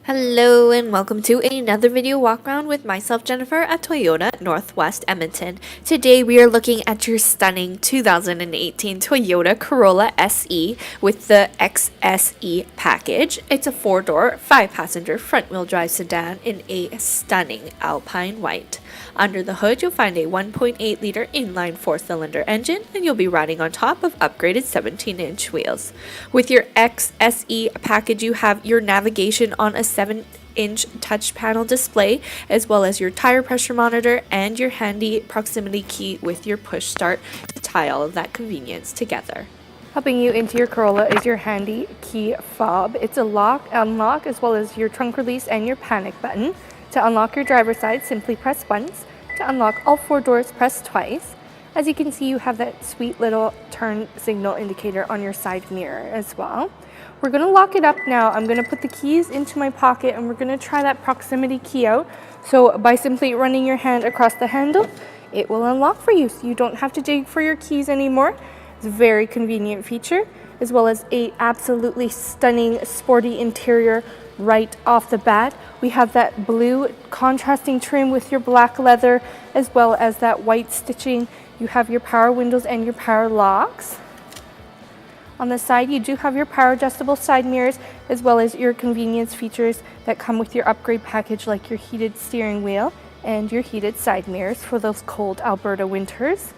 Hello and welcome to another video walk around with myself, Jennifer, at Toyota Northwest Edmonton. Today we are looking at your stunning 2018 Toyota Corolla SE with the XSE Package. It's a 4-door, 5-passenger front-wheel drive sedan in a stunning alpine white. Under the hood, you'll find a 1.8-liter inline 4-cylinder engine, and you'll be riding on top of upgraded 17-inch wheels. With your XSE Package, you have your navigation on a 7-inch touch panel display, as well as your tire pressure monitor and your handy proximity key with your push start to tie all of that convenience together. Helping you into your Corolla is your handy key fob. It's a lock, unlock, as well as your trunk release and your panic button. To unlock your driver's side, simply press once. To unlock all 4 doors, press twice. As you can see, you have that sweet little turn signal indicator on your side mirror as well. We're going to lock it up now. I'm going to put the keys into my pocket and we're going to try that proximity key out. So by simply running your hand across the handle, it will unlock for you. So you don't have to dig for your keys anymore. It's a very convenient feature, as well as a absolutely stunning sporty interior right off the bat. We have that blue contrasting trim with your black leather, as well as that white stitching. You have your power windows and your power locks. On the side, you do have your power adjustable side mirrors, as well as your convenience features that come with your upgrade package, like your heated steering wheel and your heated side mirrors for those cold Alberta winters.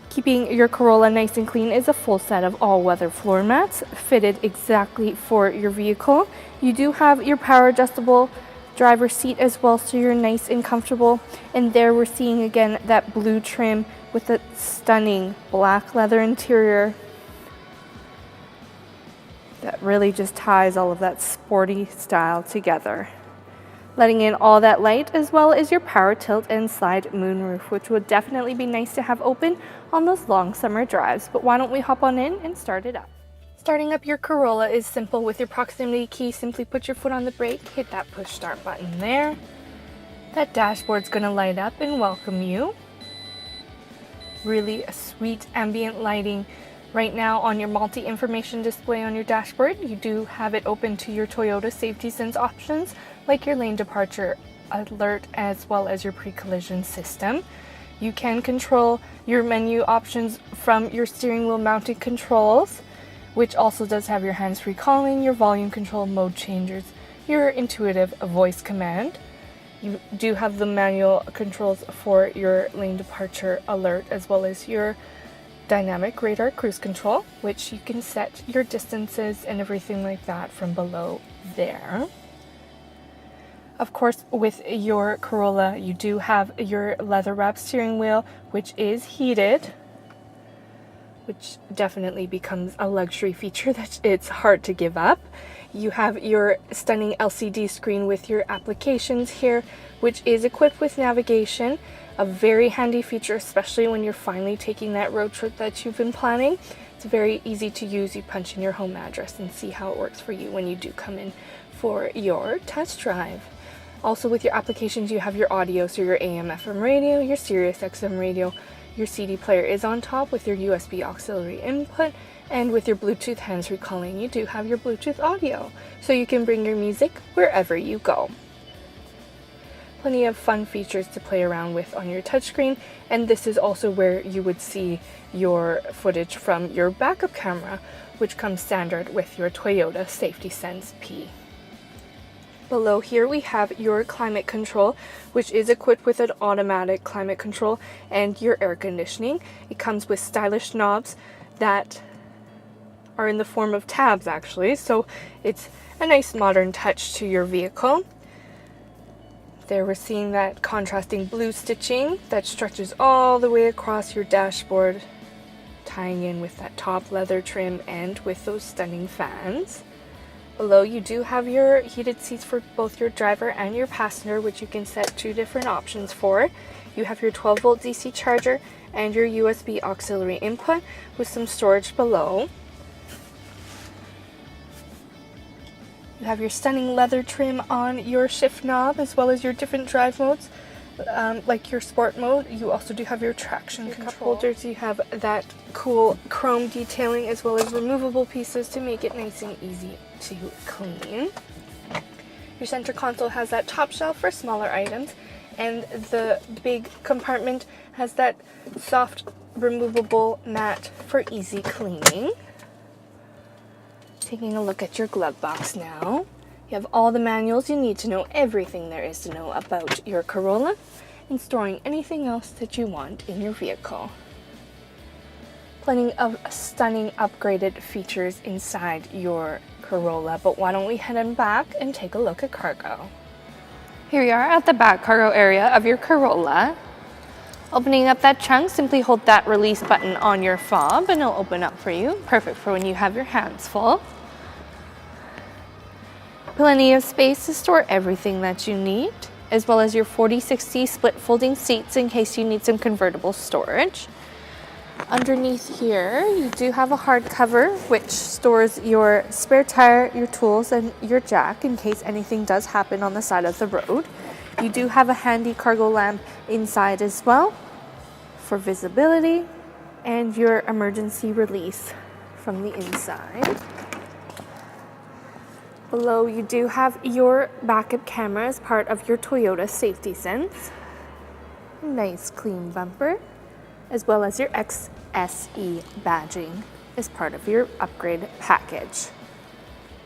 Keeping your Corolla nice and clean is a full set of all-weather floor mats fitted exactly for your vehicle. You do have your power adjustable driver's seat as well, so you're nice and comfortable. And there we're seeing again that blue trim with the stunning black leather interior that really just ties all of that sporty style together, letting in all that light, as well as your power tilt and slide moonroof, which would definitely be nice to have open on those long summer drives. But why don't we hop on in and start it up? Starting up your Corolla is simple. With your proximity key, simply put your foot on the brake, hit that push start button there. That dashboard's gonna light up and welcome you. Really a sweet ambient lighting. Right now on your multi-information display on your dashboard, you do have it open to your Toyota safety sense options, like your lane departure alert, as well as your pre-collision system. You can control your menu options from your steering wheel mounted controls, which also does have your hands-free calling, your volume control, mode changers, your intuitive voice command. You do have the manual controls for your lane departure alert, as well as your dynamic radar cruise control, which you can set your distances and everything like that from below there. Of course, with your Corolla, you do have your leather wrap steering wheel, which is heated, which definitely becomes a luxury feature that it's hard to give up. You have your stunning LCD screen with your applications here, which is equipped with navigation. A very handy feature, especially when you're finally taking that road trip that you've been planning. It's very easy to use. You punch in your home address and see how it works for you when you do come in for your test drive. Also with your applications, you have your audio, so your AM FM radio, your Sirius XM radio. Your CD player is on top with your USB auxiliary input, and with your Bluetooth hands-free calling, you do have your Bluetooth audio, so you can bring your music wherever you go. Plenty of fun features to play around with on your touchscreen, and this is also where you would see your footage from your backup camera, which comes standard with your Toyota Safety Sense P. Below here we have your climate control, which is equipped with an automatic climate control and your air conditioning. It comes with stylish knobs that are in the form of tabs actually, so it's a nice modern touch to your vehicle. There we're seeing that contrasting blue stitching that stretches all the way across your dashboard, tying in with that top leather trim and with those stunning fans. Below you do have your heated seats for both your driver and your passenger, which you can set 2 different options for. You have your 12-volt DC charger and your USB auxiliary input with some storage below. You have your stunning leather trim on your shift knob, as well as your different drive modes, like your sport mode. You also do have your traction control. Cup holders, you have that cool chrome detailing, as well as removable pieces to make it nice and easy to clean. Your center console has that top shelf for smaller items, and the big compartment has that soft removable mat for easy cleaning. Taking a look at your glove box now. You have all the manuals you need to know everything there is to know about your Corolla and storing anything else that you want in your vehicle. Plenty of stunning upgraded features inside your Corolla, but why don't we head on back and take a look at cargo. Here we are at the back cargo area of your Corolla. Opening up that trunk, simply hold that release button on your fob and it'll open up for you. Perfect for when you have your hands full. Plenty of space to store everything that you need, as well as your 40/60 split folding seats in case you need some convertible storage. Underneath here, you do have a hard cover which stores your spare tire, your tools, and your jack in case anything does happen on the side of the road. You do have a handy cargo lamp inside as well for visibility, and your emergency release from the inside. Below, you do have your backup camera as part of your Toyota Safety Sense. Nice clean bumper, as well as your XSE badging as part of your upgrade package.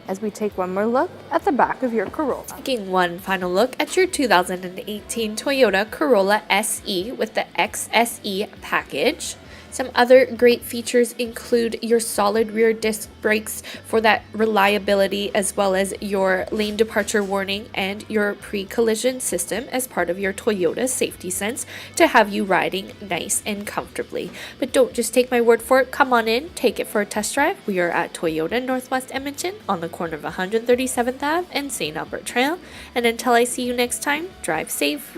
As we take one more look at the back of your Corolla. Taking one final look at your 2018 Toyota Corolla SE with the XSE Package. Some other great features include your solid rear disc brakes for that reliability, as well as your lane departure warning and your pre-collision system as part of your Toyota Safety Sense to have you riding nice and comfortably. But don't just take my word for it. Come on in, take it for a test drive. We are at Toyota Northwest Edmonton on the corner of 137th Ave and St. Albert Trail. And until I see you next time, drive safe.